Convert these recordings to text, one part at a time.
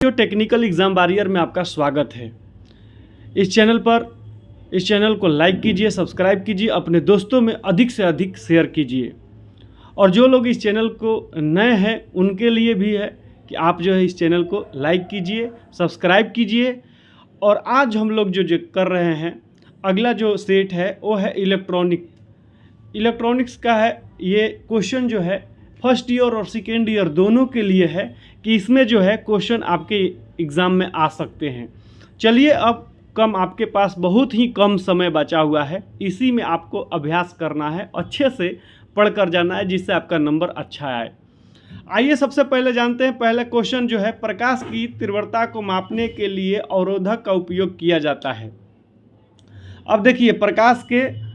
जो technical exam warrior में आपका स्वागत है। इस चैनल को लाइक कीजिए, सब्सक्राइब कीजिए, अपने दोस्तों में अधिक से अधिक शेयर कीजिए। और जो लोग इस चैनल को नए हैं उनके लिए भी है कि आप जो है इस चैनल को लाइक कीजिए, सब्सक्राइब कीजिए। और आज हम लोग जो कर रहे हैं, अगला जो सेट है वो है इलेक्ट्रॉनिक्स का है। ये क्वेश्चन जो है फर्स्ट ईयर और सेकेंड ईयर दोनों के लिए है कि इसमें जो है क्वेश्चन आपके एग्ज़ाम में आ सकते हैं। चलिए, अब आपके पास बहुत ही कम समय बचा हुआ है, इसी में आपको अभ्यास करना है, अच्छे से पढ़कर जाना है जिससे आपका नंबर अच्छा आए। आइए सबसे पहले जानते हैं पहला क्वेश्चन जो है, प्रकाश की तीव्रता को मापने के लिए अवरोधक का उपयोग किया जाता है। अब देखिए, प्रकाश के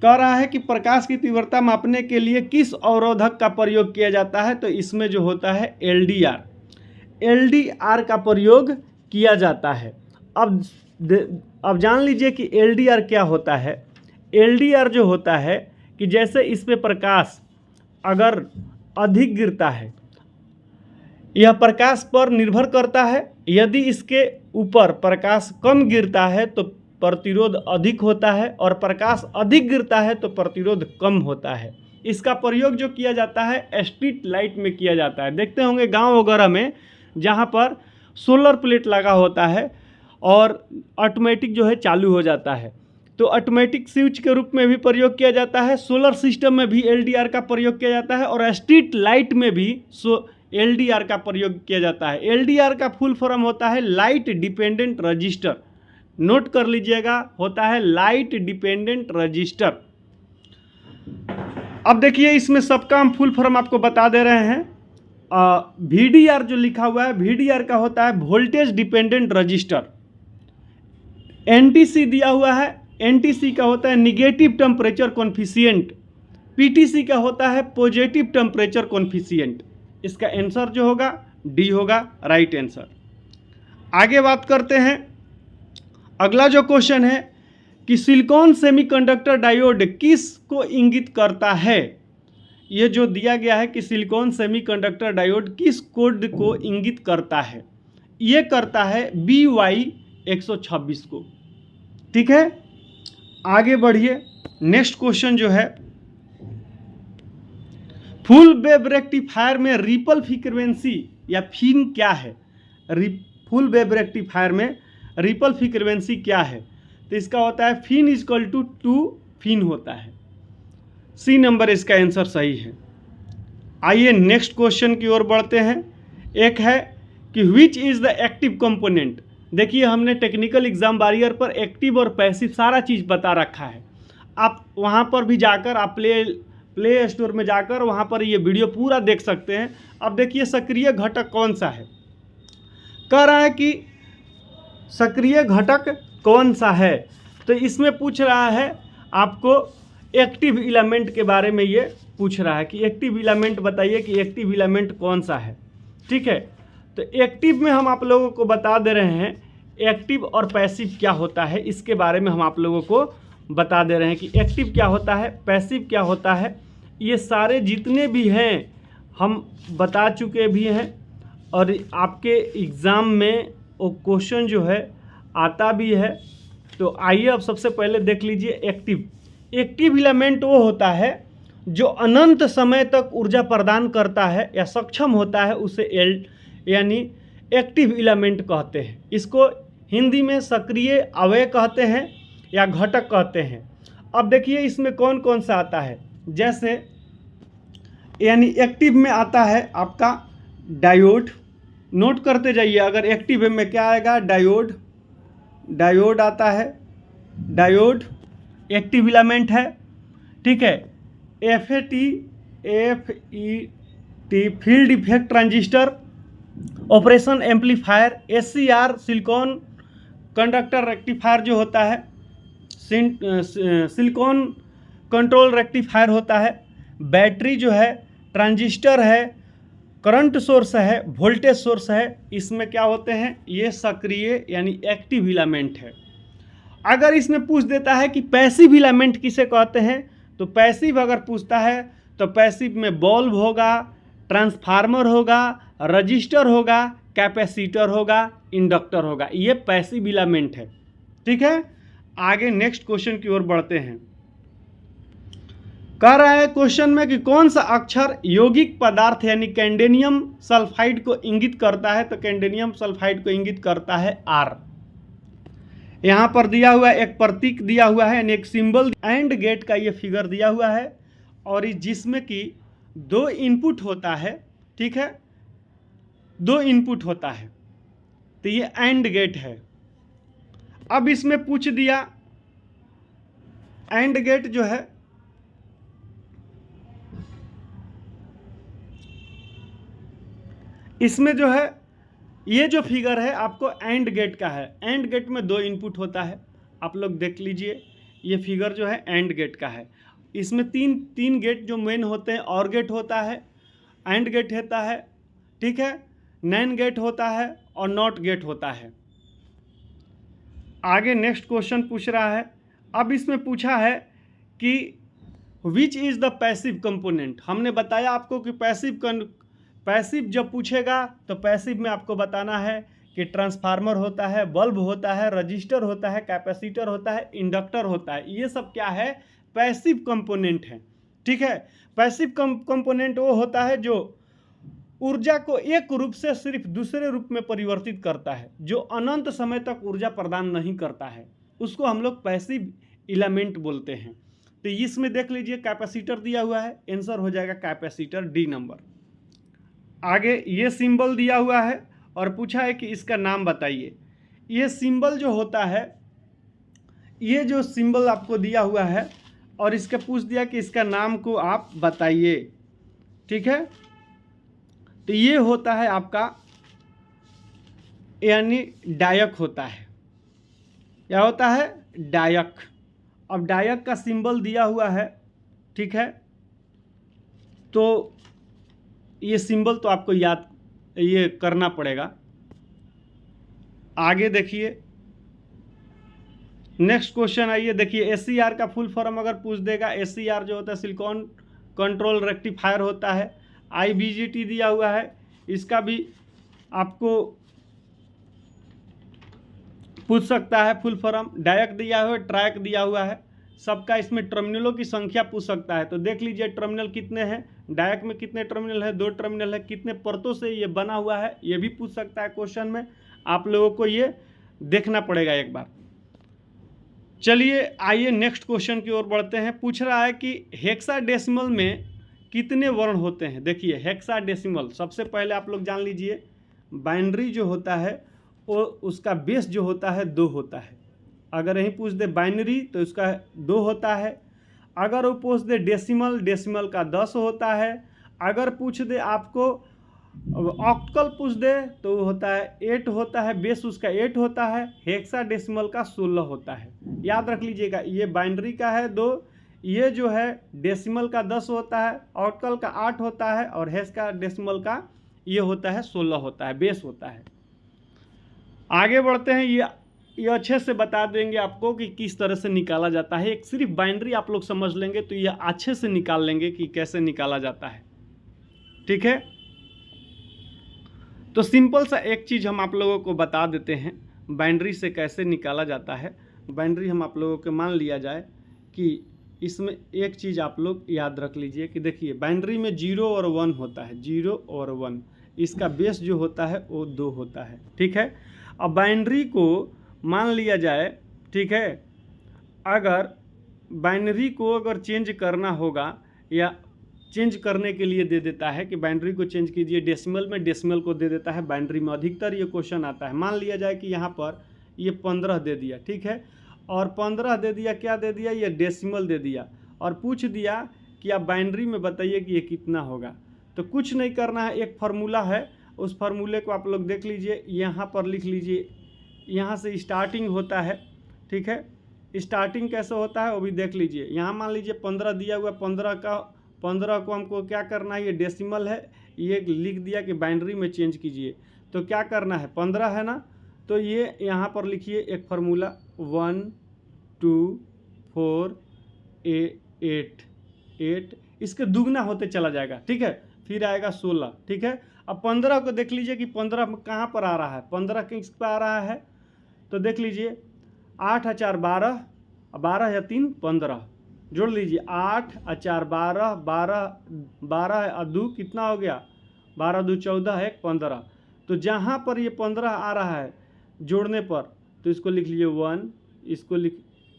कह रहा है कि प्रकाश की तीव्रता मापने के लिए किस अवरोधक का प्रयोग किया जाता है, तो इसमें जो होता है एलडीआर का प्रयोग किया जाता है। अब जान लीजिए कि एलडीआर क्या होता है। एलडीआर जो होता है कि जैसे इस पे प्रकाश अगर अधिक गिरता है, यह प्रकाश पर निर्भर करता है। यदि इसके ऊपर प्रकाश कम गिरता है तो प्रतिरोध अधिक होता है, और प्रकाश अधिक गिरता है तो प्रतिरोध कम होता है। इसका प्रयोग जो किया जाता है स्ट्रीट लाइट में किया जाता है। देखते होंगे गांव वगैरह में जहां पर सोलर प्लेट लगा होता है और ऑटोमेटिक जो है चालू हो जाता है, तो ऑटोमेटिक स्विच के रूप में भी प्रयोग किया जाता है। सोलर सिस्टम में भी एलडीआर का प्रयोग किया जाता है और स्ट्रीट लाइट में भी एलडीआर का प्रयोग किया जाता है। एलडीआर का फुल फॉर्म होता है लाइट डिपेंडेंट रजिस्टर। नोट कर लीजिएगा, होता है लाइट डिपेंडेंट रजिस्टर। अब देखिए, इसमें सबका हम फुल फॉर्म आपको बता दे रहे हैं। वीडीआर जो लिखा हुआ है, वीडीआर का होता है वोल्टेज डिपेंडेंट रजिस्टर। एनटीसी दिया हुआ है, एनटीसी का होता है निगेटिव टेम्परेचर कोएफिशिएंट। पीटीसी का होता है पॉजिटिव टेम्परेचर कोएफिशिएंट। इसका आंसर जो होगा डी होगा, राइट आंसर। आगे बात करते हैं। अगला जो क्वेश्चन है कि सिलिकॉन सेमीकंडक्टर डायोड किस को इंगित करता है। ये जो दिया गया है कि सिलिकॉन सेमीकंडक्टर डायोड किस कोड को इंगित करता है, ये करता है BY126 को। ठीक है, आगे बढ़िए। नेक्स्ट क्वेश्चन जो है, फुल वेव रेक्टिफायर में रिपल फ्रीक्वेंसी या फिन क्या है। फुल वेव रेक्टिफायर में रिपल फ्रीक्वेंसी क्या है, तो इसका होता है फिन इक्वल टू 2 फिन होता है। सी नंबर इसका आंसर सही है। आइए नेक्स्ट क्वेश्चन की ओर बढ़ते हैं। एक है कि which is the active component. देखिए, हमने टेक्निकल एग्जाम वॉरियर पर एक्टिव और पैसिव सारा चीज़ बता रखा है। आप वहाँ पर भी जाकर आप प्ले स्टोर में जाकर वहाँ पर ये वीडियो पूरा देख सकते हैं। अब देखिए, सक्रिय घटक कौन सा है। कह रहा है कि सक्रिय घटक कौन सा है, तो इसमें पूछ रहा है आपको एक्टिव एलिमेंट के बारे में। ये पूछ रहा है कि एक्टिव एलिमेंट बताइए कि एक्टिव एलिमेंट कौन सा है। ठीक है, तो एक्टिव में हम आप लोगों को बता दे रहे हैं एक्टिव और पैसिव क्या होता है, इसके बारे में हम आप लोगों को बता दे रहे हैं कि एक्टिव क्या होता है, पैसिव क्या होता है। ये सारे जितने भी हैं हम बता चुके भी हैं, और आपके एग्ज़ाम में वो क्वेश्चन जो है आता भी है। तो आइए अब सबसे पहले देख लीजिए एक्टिव एलिमेंट वो होता है जो अनंत समय तक ऊर्जा प्रदान करता है या सक्षम होता है, उसे यानी एक्टिव एलिमेंट कहते हैं। इसको हिंदी में सक्रिय अवयव कहते हैं या घटक कहते हैं। अब देखिए, इसमें कौन कौन सा आता है। जैसे यानी एक्टिव में आता है आपका डायोड। नोट करते जाइए, अगर एक्टिव में क्या आएगा, डायोड आता है। डायोड एक्टिव एलिमेंट है। ठीक है, FET field effect transistor, operation amplifier, SCR silicon conductor rectifier जो होता है, सिलिकॉन कंट्रोल रेक्टिफायर होता है, बैटरी जो है, ट्रांजिस्टर है, करंट सोर्स है, वोल्टेज सोर्स है। इसमें क्या होते हैं, ये सक्रिय यानी एक्टिव एलिमेंट है। अगर इसमें पूछ देता है कि पैसिव एलिमेंट किसे कहते हैं, तो पैसिव अगर पूछता है तो पैसिव में बल्ब होगा, ट्रांसफार्मर होगा, रजिस्टर होगा, कैपेसिटर होगा, इंडक्टर होगा। ये पैसिव एलिमेंट है। ठीक है, आगे नेक्स्ट क्वेश्चन की ओर बढ़ते हैं। कह रहा है क्वेश्चन में कि कौन सा अक्षर यौगिक पदार्थ यानी कैंडेनियम सल्फाइड को इंगित करता है। तो कैंडेनियम सल्फाइड को इंगित करता है आर। यहाँ पर दिया हुआ है, एक प्रतीक दिया हुआ है यानी एक सिंबल, एंड गेट का ये फिगर दिया हुआ है, और जिसमें कि 2 इनपुट होता है। ठीक है, 2 इनपुट होता है, तो ये एंड गेट है। अब इसमें पूछ दिया एंड गेट जो है इसमें जो है ये जो फिगर है आपको एंड गेट का है। एंड गेट में 2 इनपुट होता है, आप लोग देख लीजिए। ये फिगर जो है एंड गेट का है। इसमें तीन गेट जो मेन होते हैं, और गेट होता है, एंड गेट होता है, ठीक है, नैन गेट होता है और नॉट गेट होता है। आगे नेक्स्ट क्वेश्चन पूछ रहा है। अब इसमें पूछा है कि which is the passive component. हमने बताया आपको कि पैसिव जब पूछेगा तो पैसिव में आपको बताना है कि ट्रांसफार्मर होता है, बल्ब होता है, रजिस्टर होता है, कैपेसिटर होता है, इंडक्टर होता है। ये सब क्या है, पैसिव कंपोनेंट है। ठीक है, पैसिव कंपोनेंट वो होता है जो ऊर्जा को एक रूप से सिर्फ दूसरे रूप में परिवर्तित करता है, जो अनंत समय तक ऊर्जा प्रदान नहीं करता है, उसको हम लोग पैसिव एलिमेंट बोलते हैं। तो इसमें देख लीजिए कैपेसिटर दिया हुआ है, आंसर हो जाएगा कैपेसिटर, डी नंबर। आगे ये सिंबल दिया हुआ है और पूछा है कि इसका नाम बताइए। ये सिंबल जो होता है, ये जो सिंबल आपको दिया हुआ है और इसका पूछ दिया कि इसका नाम को आप बताइए। ठीक है, तो ये होता है आपका यानी डायक होता है। क्या होता है, डायक। अब डायक का सिंबल दिया हुआ है, ठीक है, तो ये सिंबल तो आपको याद ये करना पड़ेगा। आगे देखिए नेक्स्ट क्वेश्चन आइए, देखिए SCR का फुल फॉर्म अगर पूछ देगा, SCR जो होता है सिलिकॉन कंट्रोल रेक्टिफायर होता है। IGBT दिया हुआ है, इसका भी आपको पूछ सकता है फुल फॉर्म। डायक दिया हुआ है, ट्रैक दिया हुआ है, सबका इसमें टर्मिनलों की संख्या पूछ सकता है। तो देख लीजिए टर्मिनल कितने हैं, डायक में कितने टर्मिनल है, 2 टर्मिनल है, कितने परतों से ये बना हुआ है, ये भी पूछ सकता है क्वेश्चन में। आप लोगों को ये देखना पड़ेगा एक बार। चलिए आइए नेक्स्ट क्वेश्चन की ओर बढ़ते हैं। पूछ रहा है कि हेक्साडेसिमल में कितने वर्ण होते हैं। देखिए हेक्साडेसिमल, सबसे पहले आप लोग जान लीजिए बाइनरी जो होता है वो उसका बेस जो होता है 2 होता है। अगर यहीं पूछ दे बाइनरी तो उसका 2 होता है। अगर वो पूछ दे डेसिमल, डेसिमल का 10 होता है। अगर पूछ दे आपको ऑक्टल पूछ दे तो वो होता है 8 होता है, बेस उसका 8 होता है। हेक्साडेसिमल का 16 होता है। याद रख लीजिएगा, ये बाइनरी का है 2, ये जो है डेसिमल का 10 होता है, ऑक्टल का 8 होता है, और हेक्साडेसिमल का ये होता है 16 होता है, बेस होता है। आगे बढ़ते हैं। ये अच्छे से बता देंगे आपको कि किस तरह से निकाला जाता है। एक सिर्फ बाइनरी आप लोग समझ लेंगे तो ये अच्छे से निकाल लेंगे कि कैसे निकाला जाता है। ठीक है, तो सिंपल सा एक चीज़ हम आप लोगों को बता देते हैं बाइनरी से कैसे निकाला जाता है। बाइनरी हम आप लोगों के मान लिया जाए कि इसमें एक चीज़ आप लोग याद रख लीजिए कि देखिए बाइनरी में 0 और 1 होता है, 0 और 1, इसका बेस जो होता है वो 2 होता है। ठीक है, अब बाइनरी को मान लिया जाए, ठीक है, अगर बाइनरी को अगर चेंज करना होगा या चेंज करने के लिए दे देता है कि बाइनरी को चेंज कीजिए डेसिमल में, डेसिमल को दे देता है बाइनरी में। अधिकतर ये क्वेश्चन आता है। मान लिया जाए कि यहाँ पर ये 15 दे दिया, ठीक है, और 15 दे दिया, क्या दे दिया, ये डेसिमल दे दिया, और पूछ दिया कि आप बाइनरी में बताइए कि ये कितना होगा। तो कुछ नहीं करना है, एक फार्मूला है, उस फार्मूले को आप लोग देख लीजिए, यहाँ पर लिख लीजिए। यहाँ से स्टार्टिंग होता है, ठीक है, स्टार्टिंग कैसे होता है वो भी देख लीजिए। यहाँ मान लीजिए 15 दिया हुआ, 15 को हमको क्या करना है, ये डेसिमल है, ये लिख दिया कि बाइनरी में चेंज कीजिए। तो क्या करना है, 15 है ना, तो ये यहाँ पर लिखिए एक फार्मूला 1 2 4 8, इसके दुगना होते चला जाएगा। ठीक है, फिर आएगा 16, ठीक है, अब 15 को देख लीजिए कि 15 कहाँ पर आ रहा है, 15 किस पर आ रहा है, तो देख लीजिए 8 4 12, 12 या 3 15, जोड़ लीजिए 8 4 12, 12 और 2 कितना हो गया, 12 2 14 1 15। तो जहाँ पर ये 15 आ रहा है जोड़ने पर, तो इसको लिख लीजिए 1,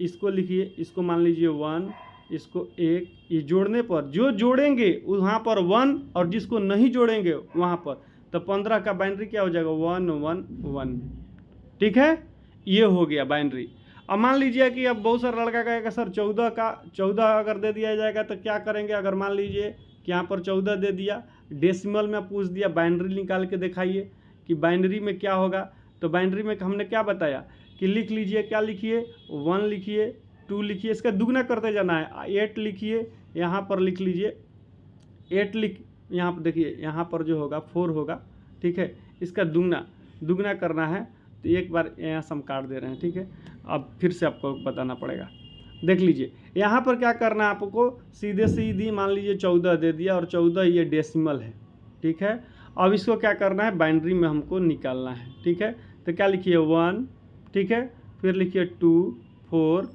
इसको लिखिए, इसको मान लीजिए 1, इसको 1, ये जोड़ने पर जो जोड़ेंगे वहाँ पर 1 और जिसको नहीं जोड़ेंगे वहाँ पर, तो 15 का बाइनरी क्या हो जाएगा 1 1 1। ठीक है, ये हो गया बाइनरी। अब मान लीजिए कि अब बहुत सारा लड़का कहेगा सर 14 अगर दे दिया जाएगा तो क्या करेंगे। अगर मान लीजिए कि यहाँ पर 14 दे दिया, डेसिमल में पूछ दिया, बाइनरी निकाल के दिखाइए कि बाइनरी में क्या होगा। तो बाइनरी में हमने क्या बताया कि लिख लीजिए, क्या लिखिए 1 लिखिए, 2 लिखिए, इसका दुगना करते जाना है, 8 लिखिए, यहाँ पर लिख लीजिए 8 यहाँ पर देखिए, यहाँ पर जो होगा 4 होगा। ठीक है, इसका दुगना करना है। तो एक बार यहाँ से हम काट दे रहे हैं। ठीक है, अब फिर से आपको बताना पड़ेगा। देख लीजिए यहाँ पर क्या करना है आपको, सीधी मान लीजिए 14 दे दिया और 14 ये डेसिमल है। ठीक है, अब इसको क्या करना है, बाइनरी में हमको निकालना है। ठीक है, तो क्या लिखिए 1, ठीक है, फिर लिखिए 2 4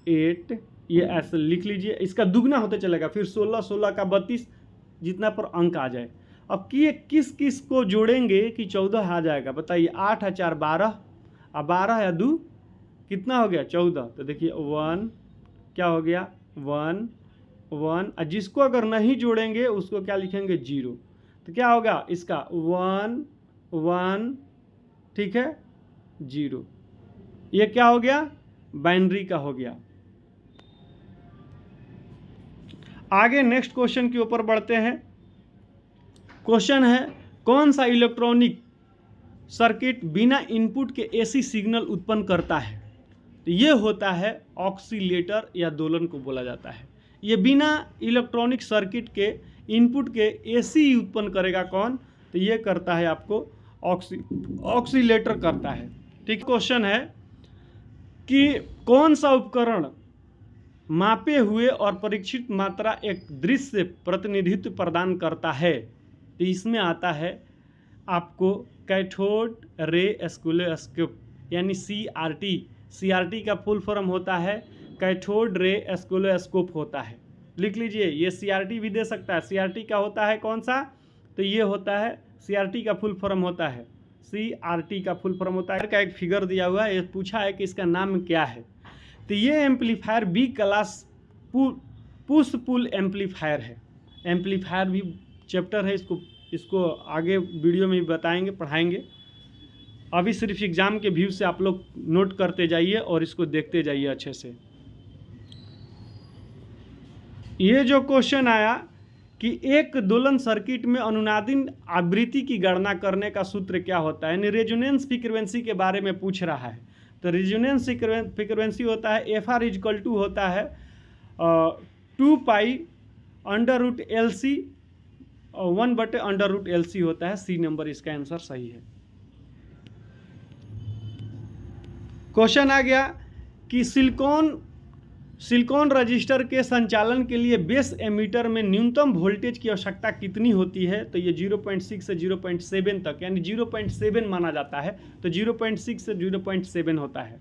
8, ये ऐसे लिख लीजिए, इसका दुगना होते चलेगा, फिर 16 का 32 जितना पर अंक आ जाए। अब कि किस को जोड़ेंगे कि 14 आ जाएगा, बताइए। 8 4 12, अब 12 या 2 कितना हो गया 14। तो देखिए 1 क्या हो गया 1 1, और जिसको अगर नहीं जोड़ेंगे उसको क्या लिखेंगे 0। तो क्या होगा इसका 1 1, ठीक है 0। ये क्या हो गया, बाइनरी का हो गया। आगे नेक्स्ट क्वेश्चन के ऊपर बढ़ते हैं। क्वेश्चन है, कौन सा इलेक्ट्रॉनिक सर्किट बिना इनपुट के एसी सिग्नल उत्पन्न करता है। तो ये होता है ऑक्सीलेटर या दोलन को बोला जाता है। ये बिना इलेक्ट्रॉनिक सर्किट के इनपुट के एसी उत्पन्न करेगा कौन, तो ये करता है आपको ऑक्सीलेटर करता है। ठीक, क्वेश्चन है कि कौन सा उपकरण मापे हुए और परीक्षित मात्रा एक दृश्य प्रतिनिधित्व प्रदान करता है। तो इसमें आता है आपको कैथोड रे एस्कुलोस्कोप यानी CRT का फुल फॉर्म होता है कैथोड रे एस्कुलोस्कोप होता है। लिख लीजिए, ये CRT भी दे सकता है। CRT का होता है कौन सा, तो ये होता है CRT का फुल फॉर्म होता है, CRT का फुल फॉर्म होता है। का एक फिगर दिया हुआ है, ये पूछा है कि इसका नाम क्या है। तो ये amplifier B class push pull amplifier है। एम्पलीफायर भी चैप्टर है, इसको आगे वीडियो में भी बताएंगे, पढ़ाएंगे। अभी सिर्फ एग्जाम के व्यू से आप लोग नोट करते जाइए और इसको देखते जाइए अच्छे से। ये जो क्वेश्चन आया कि एक दोलन सर्किट में अनुनादिन आवृत्ति की गणना करने का सूत्र क्या होता है, यानी रेजोनेंस फ्रीक्वेंसी के बारे में पूछ रहा है। तो रेजोनेंस फ्रीक्वेंसी होता है FR इक्वल टू होता है 2 पाई √LC 1/√LC होता है। C नंबर इसका आंसर सही है। क्वेश्चन आ गया कि सिलिकॉन रजिस्टर के संचालन के लिए बेस एमीटर में न्यूनतम वोल्टेज की आवश्यकता कितनी होती है। तो ये 0.6 से 0.7 तक, यानी 0.7 माना जाता है। तो 0.6 से 0.7 होता है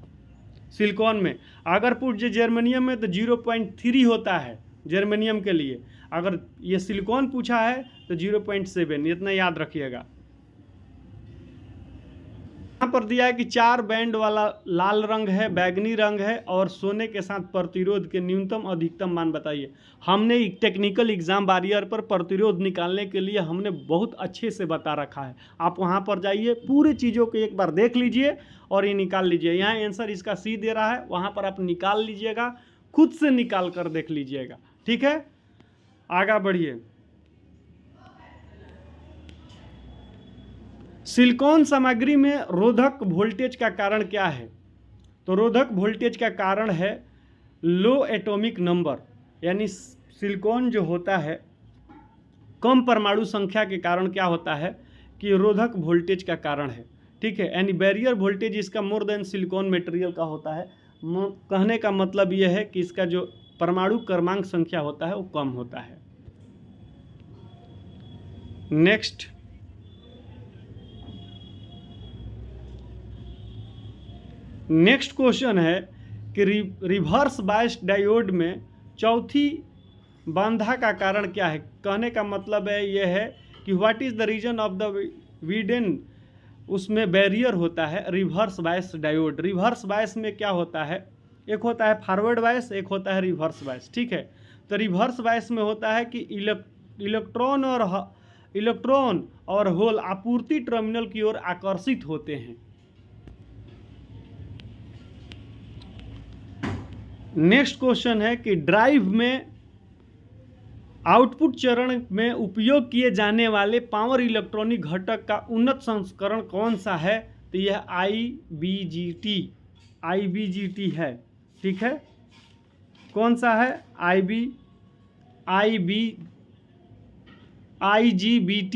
सिलिकॉन में। अगर पूछे जर्मेनियम में तो 0.3 होता है जर्मेनियम के लिए। अगर ये सिलिकॉन पूछा है तो 0.7, इतना याद रखिएगा। यहाँ पर दिया है कि 4 बैंड वाला लाल रंग है, बैगनी रंग है और सोने के साथ प्रतिरोध के न्यूनतम अधिकतम मान बताइए। हमने टेक्निकल एग्जाम बारियर पर प्रतिरोध निकालने के लिए हमने बहुत अच्छे से बता रखा है। आप वहाँ पर जाइए, पूरी चीज़ों को एक बार देख लीजिए और ये निकाल लीजिए। यहाँ आंसर इसका C दे रहा है, वहाँ पर आप निकाल लीजिएगा, खुद से निकाल कर देख लीजिएगा। ठीक है, आगे बढ़िए। सिलिकॉन सामग्री में रोधक वोल्टेज का कारण क्या है। तो रोधक वोल्टेज का कारण है लो एटॉमिक नंबर, यानी सिलिकॉन जो होता है कम परमाणु संख्या के कारण क्या होता है कि रोधक वोल्टेज का कारण है। ठीक है, यानी बैरियर वोल्टेज इसका मोर देन सिलिकॉन मटेरियल का होता है। कहने का मतलब यह है कि इसका जो परमाणु क्रमांक संख्या होता है वो कम होता है। नेक्स्ट नेक्स्ट क्वेश्चन है कि रिवर्स बायस डायोड में चौथी बाधा का कारण क्या है। कहने का मतलब है यह है कि what is the reason of the widen, उसमें बैरियर होता है reverse bias diode. Reverse bias में क्या होता है, एक होता है फॉरवर्ड बायस, एक होता है रिवर्स बायस, ठीक है। तो रिवर्स बायस में होता है कि इलेक्ट्रॉन और होल आपूर्ति टर्मिनल की ओर आकर्षित होते हैं। नेक्स्ट क्वेश्चन है कि ड्राइव में आउटपुट चरण में उपयोग किए जाने वाले पावर इलेक्ट्रॉनिक घटक का उन्नत संस्करण कौन सा है। तो यह IBGT है, ठीक है। कौन सा है, IGBT,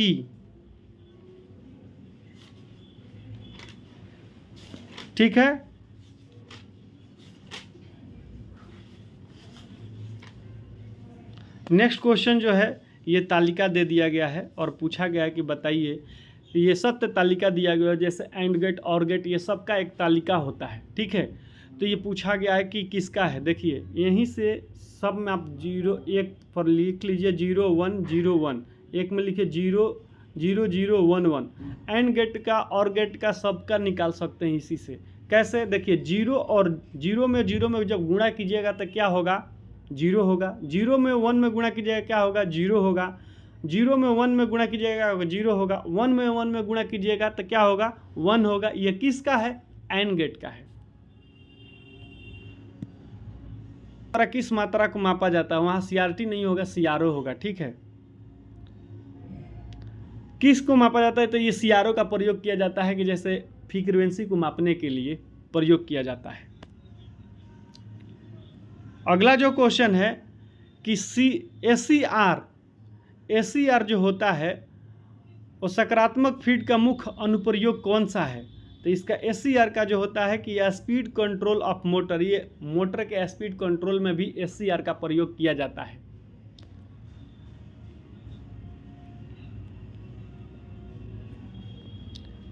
ठीक है। नेक्स्ट क्वेश्चन जो है ये तालिका दे दिया गया है और पूछा गया है कि बताइए, ये सत्य तालिका दिया गया है, जैसे एंड गेट और गेट ये सब का एक तालिका होता है, ठीक है। तो ये पूछा गया है कि किसका है। देखिए यहीं से सब में आप 0 1 पर लिख लीजिए 0 1 0 1, एक में लिखिए 0 0 0 1 1। एंड गेट का और गेट का सबका निकाल सकते हैं इसी से। कैसे, देखिए 0 और 0 में जब गुणा कीजिएगा तो क्या होगा, 0 होगा। 0 में 1 में गुणा कीजिएगा क्या होगा, 0 होगा। 0 में 1 में गुणा कीजिएगा 0 होगा। 1 में 1 में गुणा कीजिएगा तो क्या होगा, 1 होगा। ये किसका है, एंड गेट का है। किस मात्रा को मापा जाता है, वहां CRT नहीं होगा, CRO होगा, ठीक है। किस को मापा जाता है, तो ये CRO का प्रयोग किया जाता है कि जैसे फ्रीक्वेंसी को मापने के लिए प्रयोग किया जाता है। अगला जो क्वेश्चन है कि SCR जो होता है वो सकारात्मक फीड का मुख्य अनुप्रयोग कौन सा है। तो इसका SCR का जो होता है कि यह स्पीड कंट्रोल ऑफ मोटर, ये मोटर के स्पीड कंट्रोल में भी SCR का प्रयोग किया जाता है।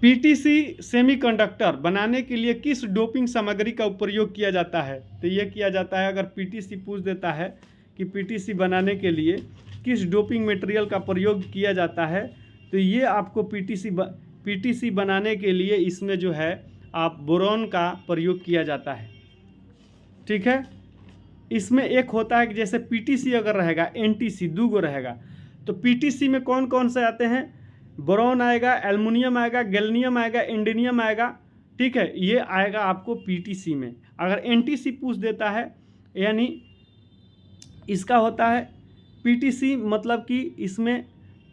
PTC सेमीकंडक्टर बनाने के लिए किस डोपिंग सामग्री का प्रयोग किया जाता है। तो ये किया जाता है, अगर PTC पूछ देता है कि PTC बनाने के लिए किस डोपिंग मटेरियल का प्रयोग किया जाता है, तो ये आपको PTC बनाने के लिए इसमें जो है आप बोरॉन का प्रयोग किया जाता है, ठीक है। इसमें एक होता है कि जैसे PTC अगर रहेगा, NTC 2 गो रहेगा, तो PTC में कौन कौन से आते हैं, बोरॉन आएगा, एल्युमिनियम आएगा, गैल्नियम आएगा, इंडिनियम आएगा, ठीक है। ये आएगा आपको PTC में। अगर NTC पूछ देता है, यानी इसका होता है PTC मतलब कि इसमें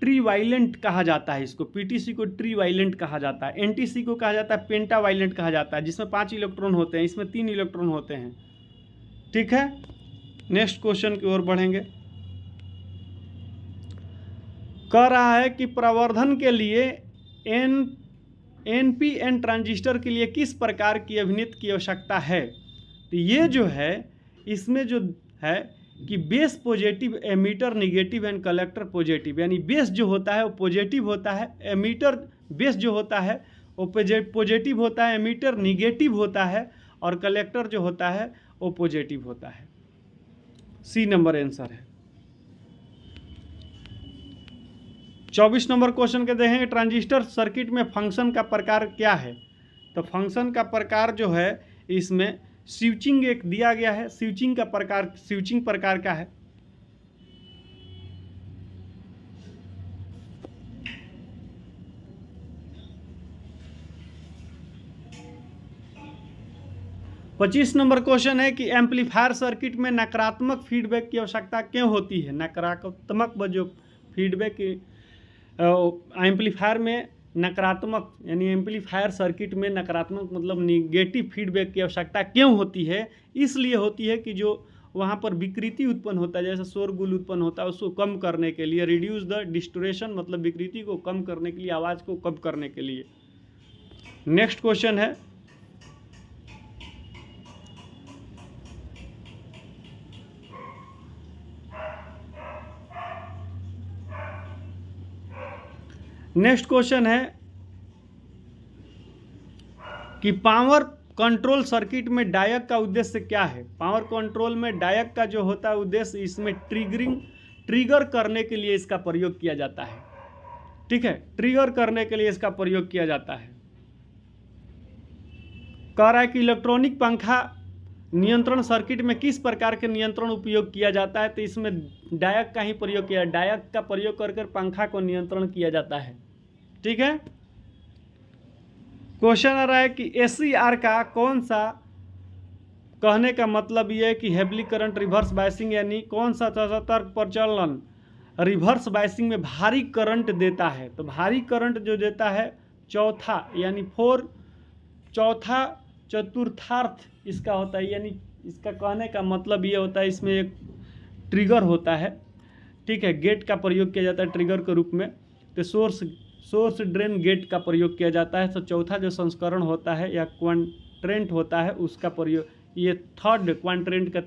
ट्रीवाइलेंट कहा जाता है, इसको PTC को ट्रीवाइलेंट कहा जाता है। NTC को कहा जाता है पेंटावाइलेंट कहा जाता है, जिसमें 5 इलेक्ट्रॉन होते हैं, इसमें 3 इलेक्ट्रॉन होते हैं, ठीक है। नेक्स्ट क्वेश्चन की ओर बढ़ेंगे। कह रहा है कि प्रवर्धन के लिए NPN ट्रांजिस्टर के लिए किस प्रकार की अभिनेत की आवश्यकता है। तो ये जो है इसमें जो है कि base positive, emitter negative and collector positive, यानी बेस जो होता है वो पॉजिटिव होता है, एमीटर बेस जो होता है वो पॉजिटिव होता है, एमीटर निगेटिव होता है और कलेक्टर जो होता है वो पॉजिटिव होता है। C नंबर आंसर है। 24 नंबर क्वेश्चन के देखेंगे, ट्रांजिस्टर सर्किट में फंक्शन का प्रकार क्या है। तो फंक्शन का प्रकार जो है इसमें स्विचिंग एक दिया गया है। स्विचिंग प्रकार का है। पच्चीस नंबर क्वेश्चन है कि एम्पलीफायर सर्किट में नकारात्मक फीडबैक की आवश्यकता क्यों होती है। नकारात्मक जो फीडबैक एम्पलीफायर में नकारात्मक, यानी एम्पलीफायर सर्किट में नकारात्मक मतलब निगेटिव फीडबैक की आवश्यकता क्यों होती है। इसलिए होती है कि जो वहाँ पर विकृति उत्पन्न होता है, जैसे शोरगुल उत्पन्न होता है, उसको कम करने के लिए, रिड्यूस द डिस्टोरेशन मतलब विकृति को कम करने के लिए, आवाज़ को कम करने के लिए। नेक्स्ट क्वेश्चन है, नेक्स्ट क्वेश्चन है कि पावर कंट्रोल सर्किट में डायक का उद्देश्य क्या है? पावर कंट्रोल में डायक का जो होता है उद्देश्य, इसमें ट्रिगर करने के लिए इसका प्रयोग किया जाता है। ठीक है, ट्रिगर करने के लिए इसका प्रयोग किया जाता है। कह रहा है कि इलेक्ट्रॉनिक पंखा नियंत्रण सर्किट में किस प्रकार के नियंत्रण उपयोग किया जाता है? तो इसमें डायक का ही प्रयोग किया, डायक का प्रयोग कर पंखा को नियंत्रण किया जाता है। ठीक है, क्वेश्चन आ रहा है कि एसीआर का कौन सा, कहने का मतलब ये है कि हेवली करंट रिवर्स बायसिंग, यानी कौन सा सतर्क प्रचलन रिवर्स बायसिंग में भारी करंट देता है? तो भारी करंट जो देता है चौथा, यानी चौथा चतुर्थार्थ इसका होता है, यानी इसका कहने का मतलब ये होता है, इसमें एक ट्रिगर होता है। ठीक है, गेट का प्रयोग किया जाता है ट्रिगर के रूप में। तो सोर्स ड्रेन गेट का प्रयोग किया जाता है। तो चौथा जो संस्करण होता है या क्वाड्रेंट होता है उसका प्रयोग, ये थर्ड क्वाड्रेंट का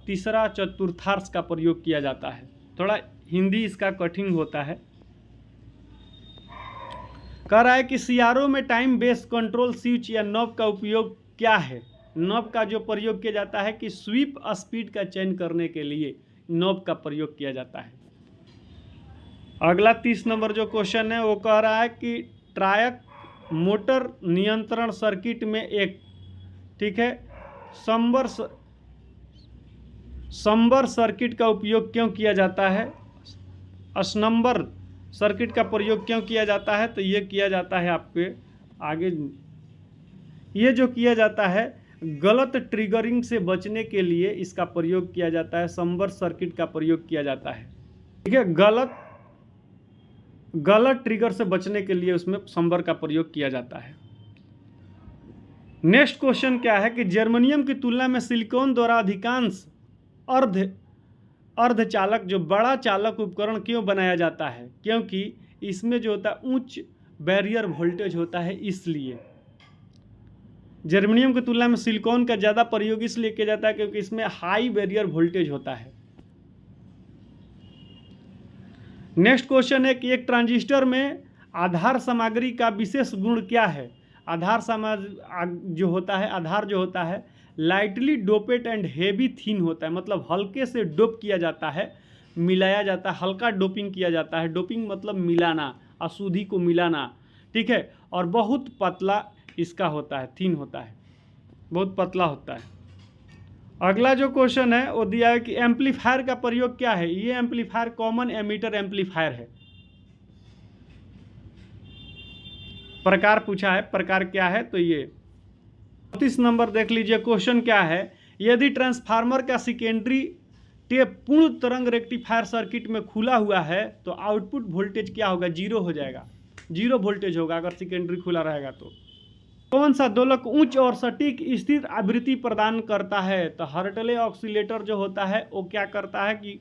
तीसरा चतुर्थांश का प्रयोग किया जाता है। थोड़ा हिंदी इसका कठिन होता है। कह रहा है कि सीआरओ में टाइम बेस्ड कंट्रोल स्विच या नॉब का उपयोग क्या है? नॉब का जो प्रयोग किया जाता है कि स्वीप स्पीड का चयन करने के लिए नॉब का प्रयोग किया जाता है। अगला 30 नंबर जो क्वेश्चन है वो कह रहा है कि ट्रायक मोटर नियंत्रण सर्किट में एक, ठीक है, संबर सर्किट का उपयोग क्यों किया जाता है? असनंबर सर्किट का प्रयोग क्यों किया जाता है? तो ये किया जाता है आपके आगे, ये जो किया जाता है गलत ट्रिगरिंग से बचने के लिए इसका प्रयोग किया जाता है। संबर सर्किट का प्रयोग किया जाता है। ठीक है, गलत ट्रिगर से बचने के लिए उसमें संबर का प्रयोग किया जाता है। नेक्स्ट क्वेश्चन क्या है कि जर्मेनियम की तुलना में सिलिकॉन द्वारा अधिकांश अर्धचालक जो बड़ा चालक उपकरण क्यों बनाया जाता है? क्योंकि इसमें जो होता है उच्च बैरियर वोल्टेज होता है, इसलिए जर्मेनियम की तुलना में सिलिकॉन का ज़्यादा प्रयोग इसलिए किया जाता है क्योंकि इसमें हाई बैरियर वोल्टेज होता है। नेक्स्ट क्वेश्चन है कि एक ट्रांजिस्टर में आधार सामग्री का विशेष गुण क्या है? आधार जो होता है lightly doped and heavy thin होता है, मतलब हल्के से डोप किया जाता है, मिलाया जाता है, हल्का डोपिंग किया जाता है। डोपिंग मतलब मिलाना, अशुद्धि को मिलाना। ठीक है, और बहुत पतला इसका होता है, थिन होता है, बहुत पतला होता है। अगला जो क्वेश्चन है वो दिया है कि एम्पलीफायर का प्रयोग क्या है? ये एम्पलीफायर कॉमन एमीटर एम्पलीफायर है। प्रकार पूछा है, प्रकार क्या है? तो ये 34 नंबर देख लीजिए, क्वेश्चन क्या है, यदि ट्रांसफार्मर का सेकेंडरी टेप पूर्ण तरंग रेक्टिफायर सर्किट में खुला हुआ है तो आउटपुट वोल्टेज क्या होगा? जीरो हो जाएगा, जीरो वोल्टेज होगा अगर सेकेंडरी खुला रहेगा तो। कौन सा दोलक उच्च और सटीक स्थिर आवृत्ति प्रदान करता है? तो हार्टले ऑक्सीलेटर जो होता है वो क्या करता है कि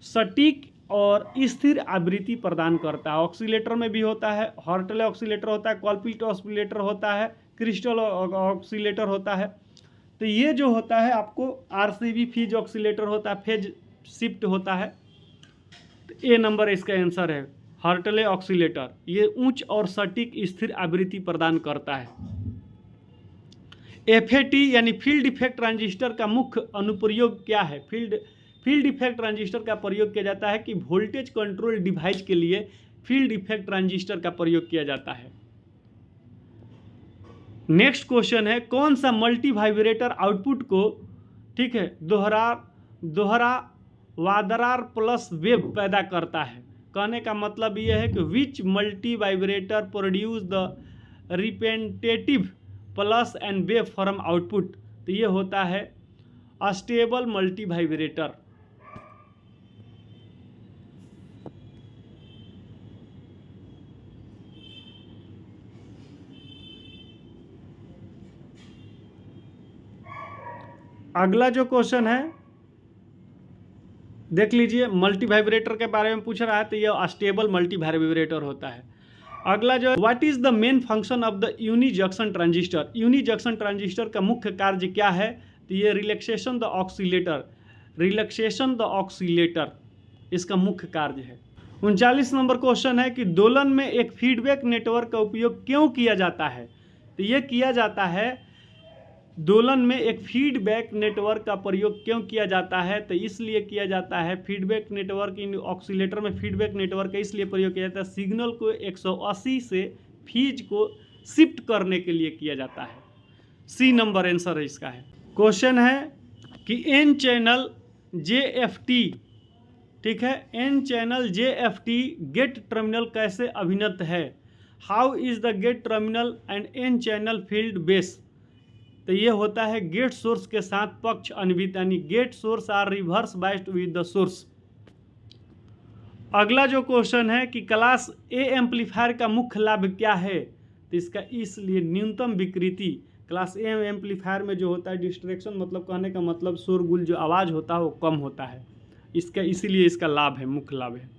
सटीक और स्थिर आवृत्ति प्रदान करता है। ऑक्सीलेटर में भी होता है, हार्टले ऑक्सीलेटर होता है, कॉलपिट ऑक्सीलेटर होता है, क्रिस्टल ऑक्सीलेटर होता है। तो ये जो होता है आपको आरसीबी फेज ऑक्सीलेटर होता है, फेज शिफ्ट होता है। तो ए नंबर इसका आंसर है, हार्टले ऑक्सीलेटर। ये उच्च और सटीक स्थिर आवृत्ति प्रदान करता है। एफएटी यानी फील्ड इफेक्ट ट्रांजिस्टर का मुख्य अनुप्रयोग क्या है? फील्ड इफेक्ट ट्रांजिस्टर का प्रयोग किया जाता है कि वोल्टेज कंट्रोल डिवाइस के लिए फील्ड इफेक्ट ट्रांजिस्टर का प्रयोग किया जाता है। नेक्स्ट क्वेश्चन है, कौन सा मल्टी वाइब्रेटर आउटपुट को, ठीक है, दोहरा वादरार प्लस वेव पैदा करता है? कहने का मतलब यह है कि which multi vibrator produce the repetitive pulse and wave form output? तो ये होता है अस्टेबल मल्टी वाइब्रेटर। अगला जो क्वेश्चन है देख लीजिए, मल्टी वाइब्रेटर के बारे में पूछ रहा है, तो ये अस्टेबल मल्टी वाइब्रेटर होता है। अगला जो, what is the main function of the unijunction transistor? Unijunction transistor का मुख्य कार्य क्या है? तो ये रिलैक्सेशन द ऑक्सीलेटर इसका मुख्य कार्य है। 39 नंबर क्वेश्चन है कि दोलन में एक फीडबैक नेटवर्क का उपयोग क्यों किया जाता है? तो ये किया जाता है दोलन में एक फीडबैक नेटवर्क का प्रयोग क्यों किया जाता है, तो इसलिए किया जाता है फीडबैक नेटवर्क इन ऑक्सीलेटर में फीडबैक नेटवर्क का इसलिए प्रयोग किया जाता है सिग्नल को 180 से फेज को शिफ्ट करने के लिए किया जाता है। सी नंबर आंसर है इसका है। क्वेश्चन है कि एन चैनल JFT, ठीक है, N channel JFT gate terminal कैसे अभिन्न है, how is the gate terminal and N channel field base. तो ये होता है गेट सोर्स के साथ पक्ष अन्वित, यानी gate source are reverse biased with the source. अगला जो क्वेश्चन है कि क्लास A एम्पलीफायर का मुख्य लाभ क्या है, तो इसका इसलिए न्यूनतम विकृति। क्लास A एम्पलीफायर में जो होता है डिस्ट्रैक्शन, मतलब कहने का मतलब शोरगुल जो आवाज़ होता है वो कम होता है, इसका इसीलिए इसका लाभ है, मुख्य लाभ है।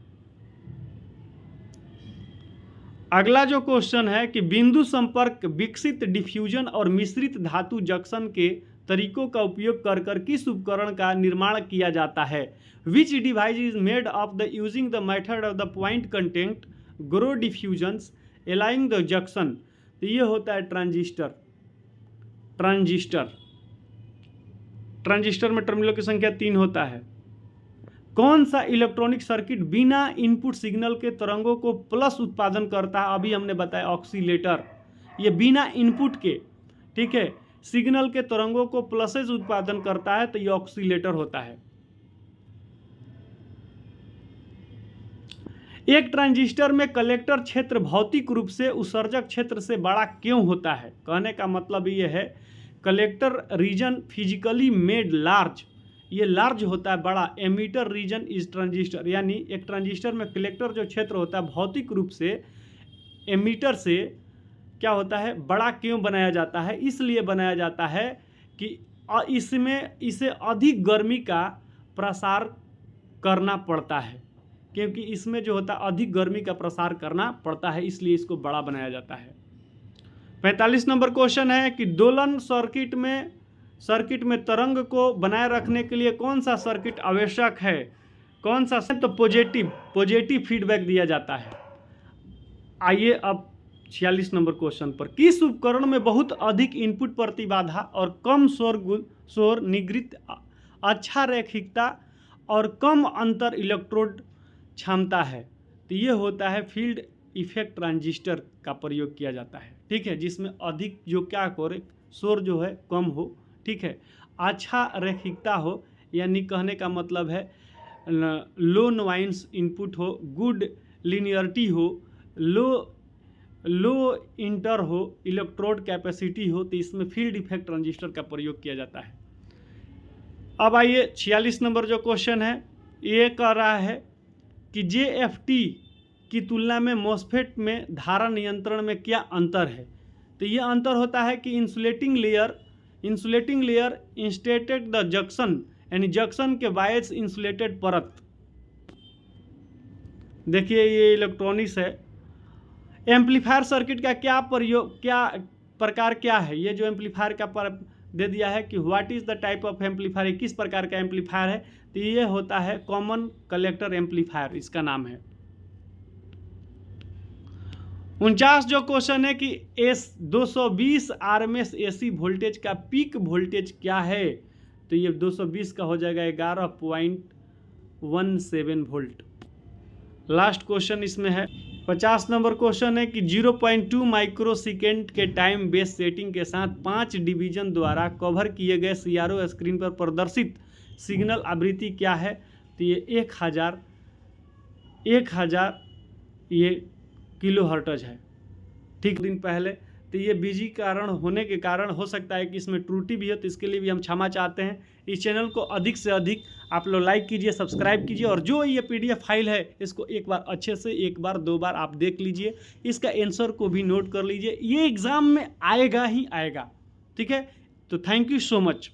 अगला जो क्वेश्चन है कि बिंदु संपर्क विकसित डिफ्यूजन और मिश्रित धातु जंक्शन के तरीकों का उपयोग कर कर किस उपकरण का निर्माण किया जाता है, which device is made of the using the method of the point content grow diffusions along the junction. तो ये होता है ट्रांजिस्टर। ट्रांजिस्टर में टर्मिनलों की संख्या 3 होता है। कौन सा इलेक्ट्रॉनिक सर्किट बिना इनपुट सिग्नल के तरंगों को प्लस उत्पादन करता है, अभी हमने बताया ऑक्सीलेटर, ये बिना इनपुट के, ठीक है, सिग्नल के तरंगों को प्लसेस उत्पादन करता है, तो ये ऑक्सीलेटर होता है। एक ट्रांजिस्टर में कलेक्टर क्षेत्र भौतिक रूप से उत्सर्जक क्षेत्र से बड़ा क्यों होता है, कहने का मतलब ये है collector region physically made large, ये लार्ज होता है बड़ा, एमीटर रीजन इज ट्रांजिस्टर, यानी एक ट्रांजिस्टर में कलेक्टर जो क्षेत्र होता है भौतिक रूप से एमीटर से क्या होता है बड़ा क्यों बनाया जाता है, इसलिए बनाया जाता है कि इसमें इसे अधिक गर्मी का प्रसार करना पड़ता है, क्योंकि इसमें जो होता है अधिक गर्मी का प्रसार करना पड़ता है, इसलिए इसको बड़ा बनाया जाता है। 45 नंबर क्वेश्चन है कि दोलन सर्किट में तरंग को बनाए रखने के लिए कौन सा सर्किट आवश्यक है, कौन सा, तो पॉजिटिव फीडबैक दिया जाता है। आइए अब 46 नंबर क्वेश्चन पर, किस उपकरण में बहुत अधिक इनपुट प्रतिबाधा और कम शोर निगृत, अच्छा रैखिकता और कम अंतर इलेक्ट्रोड क्षमता है, तो ये होता है फील्ड इफेक्ट ट्रांजिस्टर का प्रयोग किया जाता है, ठीक है, जिसमें अधिक जो क्या करे शोर जो है कम हो, ठीक है, अच्छा रैखिकता हो, यानी कहने का मतलब है लो नॉइस इनपुट हो, गुड लिनियरिटी हो, लो इंटर हो, इलेक्ट्रोड कैपेसिटी हो, तो इसमें फील्ड इफेक्ट ट्रांजिस्टर का प्रयोग किया जाता है। अब आइए 46 नंबर जो क्वेश्चन है ये कह रहा है कि JFT की तुलना में मॉसफेट में धारा नियंत्रण में क्या अंतर है, तो ये अंतर होता है कि इंसुलेटिंग लेयर इंस्टेटेड द जंक्शन, यानी जंक्शन के बायस इंसुलेटेड परत। देखिए ये इलेक्ट्रॉनिक्स है। एम्पलीफायर सर्किट का क्या प्रकार क्या है, ये जो एम्पलीफायर का दे दिया है कि what is the type of amplifier, किस प्रकार का एम्पलीफायर है, तो ये होता है कॉमन कलेक्टर एम्पलीफायर, इसका नाम है। 49 जो क्वेश्चन है कि 220 RMS AC वोल्टेज का पीक वोल्टेज क्या है, तो ये 220 का हो जाएगा 11.17 वोल्ट। लास्ट क्वेश्चन इसमें है 50 नंबर क्वेश्चन है कि 0.2 माइक्रो सेकेंड के टाइम बेस सेटिंग के साथ 5 डिवीजन द्वारा कवर किए गए CRO स्क्रीन पर प्रदर्शित सिग्नल आवृत्ति क्या है, तो ये 1000 ये किलो हर्ट्ज है, ठीक, दिन पहले। तो ये बिजी कारण होने के कारण हो सकता है कि इसमें त्रुटि भी हो, तो इसके लिए भी हम क्षमा चाहते हैं। इस चैनल को अधिक से अधिक आप लोग लाइक कीजिए, सब्सक्राइब कीजिए, और जो ये PDF फाइल है इसको एक बार अच्छे से 1 बार 2 बार आप देख लीजिए, इसका आंसर को भी नोट कर लीजिए, ये एग्ज़ाम में आएगा ही आएगा, ठीक है। तो थैंक यू सो मच।